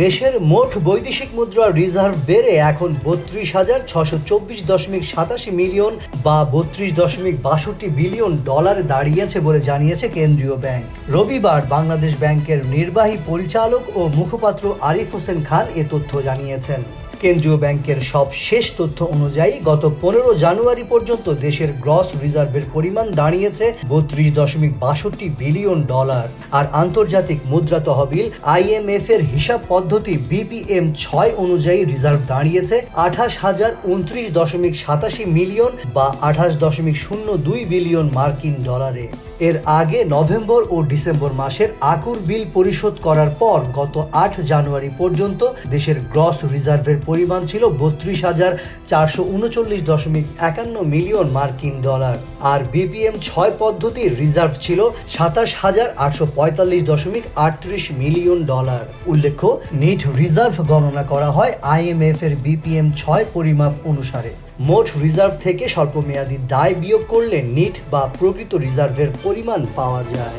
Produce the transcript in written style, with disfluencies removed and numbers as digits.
দেশের মোট বৈদেশিক মুদ্রা রিজার্ভ বেড়ে এখন ৩২,৬২৪.৮৭ মিলিয়ন বা ৩২.৬২ বিলিয়ন ডলারে দাঁড়িয়েছে বলে জানিয়েছে কেন্দ্রীয় ব্যাংক। রবিবার বাংলাদেশ ব্যাংকের নির্বাহী পরিচালক ও মুখপাত্র আরিফ হোসেন খান এ তথ্য জানিয়েছেন। কেন্দ্রীয় ব্যাংকের সব শেষ তথ্য অনুযায়ী গত ১৫ জানুয়ারি পর্যন্ত দেশের গ্রস রিজার্ভের পরিমাণ দাঁড়িয়েছে ৩২.৬২ বিলিয়ন ডলার। আর আন্তর্জাতিক মুদ্রা তহবিল IMF এর হিসাব পদ্ধতি BPM-6 অনুযায়ী রিজার্ভ দাঁড়িয়েছে ২৮,০২৯.৮৭ মিলিয়ন বা ২৮.০২ বিলিয়ন মার্কিন ডলারে। এর আগে নভেম্বর ও ডিসেম্বর মাসের আকুর বিল পরিশোধ করার পর গত ৮ জানুয়ারি পর্যন্ত দেশের গ্রস রিজার্ভের পরিমাণ ছিল ৩২,৪39.৫১ মিলিয়ন মার্কিন ডলার। আর BPM-6 পদ্ধতির রিজার্ভ ছিল ২৭,৮৪৫.৩৮ মিলিয়ন ডলার। উল্লেখ্য, নিট রিজার্ভ গণনা করা হয় IMF এর BPM-6 পরিমাপ অনুসারে। মোট রিজার্ভ থেকে স্বল্পমেয়াদী দায় বিয়োগ করলে নিট বা প্রকৃত রিজার্ভের পরিমাণ পাওয়া যায়।